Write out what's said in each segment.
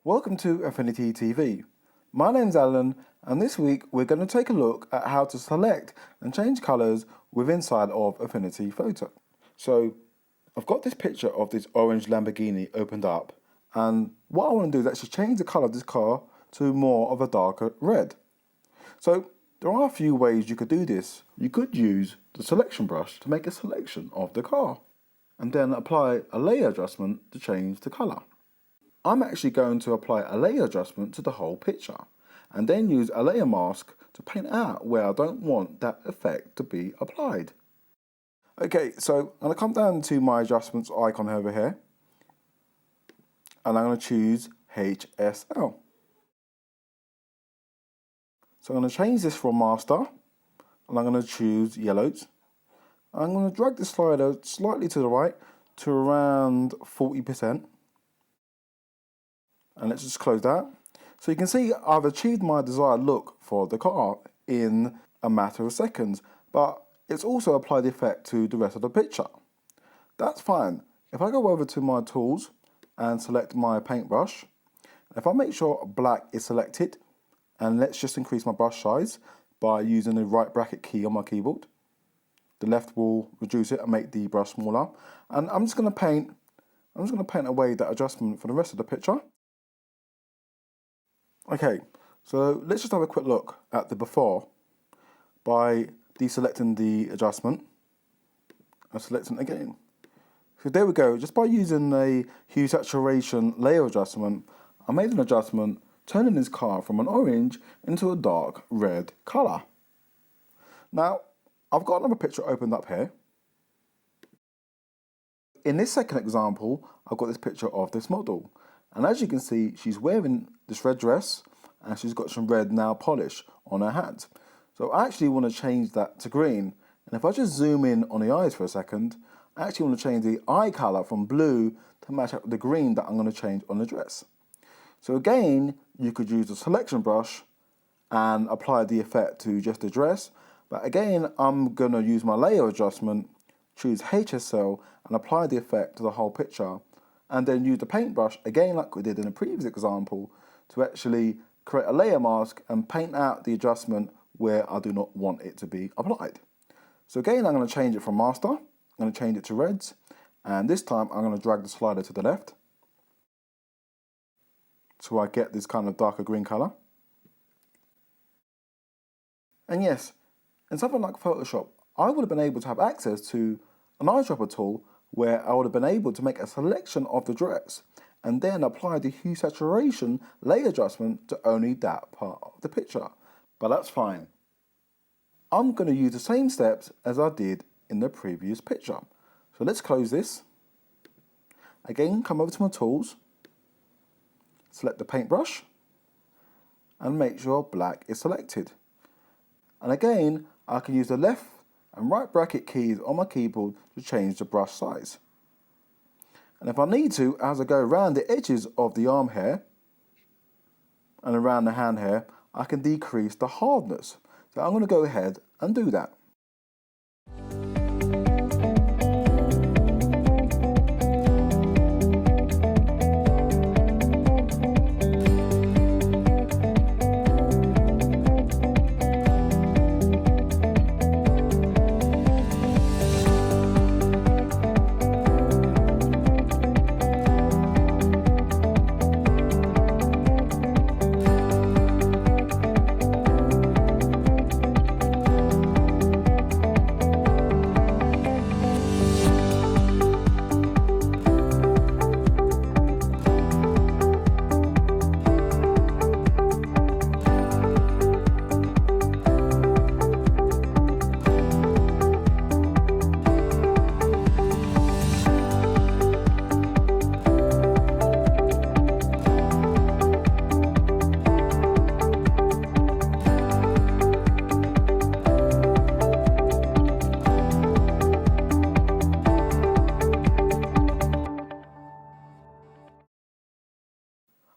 Welcome to Affinity TV. My name's Alan, and this week we're going to take a look at how to select and change colours inside of Affinity Photo. So I've got this picture of this orange Lamborghini opened up, and what I want to do is actually change the colour of this car to more of a darker red. So there are a few ways you could do this. You could use the selection brush to make a selection of the car, and then apply a layer adjustment to change the colour. I'm actually going to apply a layer adjustment to the whole picture, and then use a layer mask to paint out where I don't want that effect to be applied. Okay, so I'm going to come down to my adjustments icon over here, and I'm going to choose HSL. So I'm going to change this from master, and I'm going to choose yellows. I'm going to drag the slider slightly to the right to around 40%. And let's just close that. So you can see I've achieved my desired look for the car in a matter of seconds, but it's also applied the effect to the rest of the picture. That's fine. If I go over to my tools and select my paintbrush, if I make sure black is selected, and let's just increase my brush size by using the right bracket key on my keyboard. The left will reduce it and make the brush smaller. And I'm just going to paint away that adjustment for the rest of the picture. Okay, so let's just have a quick look at the before by deselecting the adjustment and selecting it again. So there we go, just by using a hue saturation layer adjustment, I made an adjustment turning this car from an orange into a dark red colour. Now, I've got another picture opened up here. In this second example, I've got this picture of this model. And as you can see, she's wearing this red dress and she's got some red nail polish on her hat. So I actually want to change that to green. And if I just zoom in on the eyes for a second, I actually want to change the eye colour from blue to match up with the green that I'm going to change on the dress. So again, you could use the selection brush and apply the effect to just the dress. But again, I'm going to use my layer adjustment, choose HSL and apply the effect to the whole picture. And then use the paintbrush, again like we did in the previous example, to actually create a layer mask and paint out the adjustment where I do not want it to be applied. So again, I'm going to change it from master, I'm going to change it to reds, and this time I'm going to drag the slider to the left, so I get this kind of darker green colour. And yes, in something like Photoshop, I would have been able to have access to an eyedropper tool where I would have been able to make a selection of the dress and then apply the hue saturation layer adjustment to only that part of the picture. But that's fine. I'm going to use the same steps as I did in the previous picture. So let's close this. Again, come over to my tools, select the paintbrush, and make sure black is selected. And again, I can use the left and right bracket keys on my keyboard to change the brush size. And if I need to, as I go around the edges of the arm hair and around the hand hair, I can decrease the hardness. So I'm going to go ahead and do that.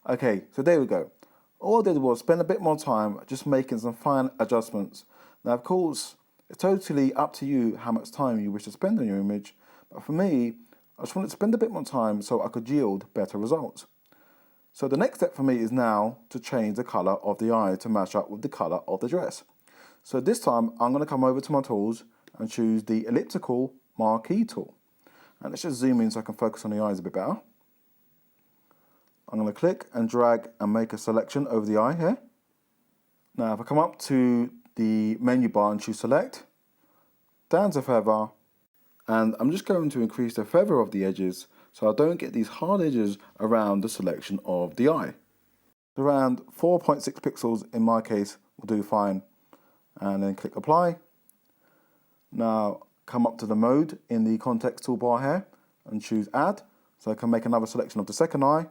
Okay, so there we go. All I did was spend a bit more time just making some fine adjustments. Now, of course, it's totally up to you how much time you wish to spend on your image, but for me, I just wanted to spend a bit more time so I could yield better results. So the next step for me is now to change the colour of the eye to match up with the colour of the dress. So this time I'm going to come over to my tools and choose the elliptical marquee tool. And let's just zoom in so I can focus on the eyes a bit better. I'm going to click and drag and make a selection over the eye here. Now if I come up to the menu bar and choose select, down to feather, and I'm just going to increase the feather of the edges so I don't get these hard edges around the selection of the eye. Around 4.6 pixels in my case will do fine, and then click apply. Now come up to the mode in the context toolbar here and choose add, so I can make another selection of the second eye,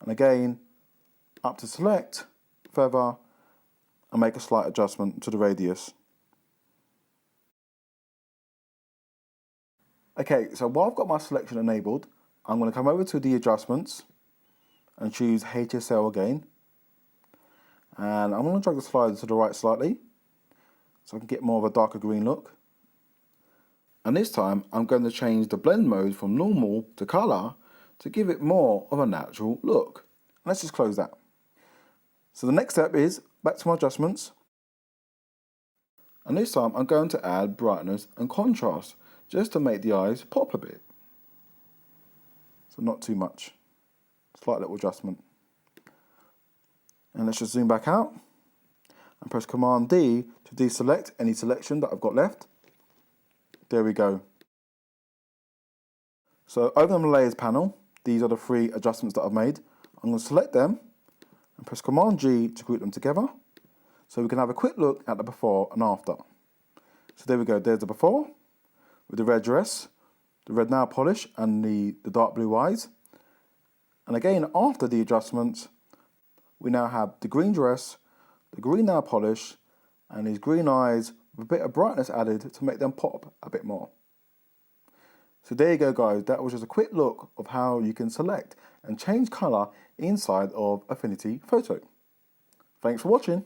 and again up to select, feather, and make a slight adjustment to the radius. Okay, so while I've got my selection enabled, I'm going to come over to the adjustments and choose HSL again. And I'm going to drag the slider to the right slightly so I can get more of a darker green look. And this time I'm going to change the blend mode from normal to colour to give it more of a natural look. Let's just close that. So the next step is back to my adjustments. And this time I'm going to add brightness and contrast just to make the eyes pop a bit. So not too much. Slight little adjustment. And let's just zoom back out and press Command D to deselect any selection that I've got left. There we go. So over on the layers panel, these are the 3 adjustments that I've made. I'm going to select them and press Command G to group them together so we can have a quick look at the before and after. So there we go, there's the before with the red dress, the red nail polish and the dark blue eyes. And again, after the adjustments, we now have the green dress, the green nail polish, and these green eyes with a bit of brightness added to make them pop a bit more. So there you go guys, that was just a quick look of how you can select and change colour inside of Affinity Photo. Thanks for watching.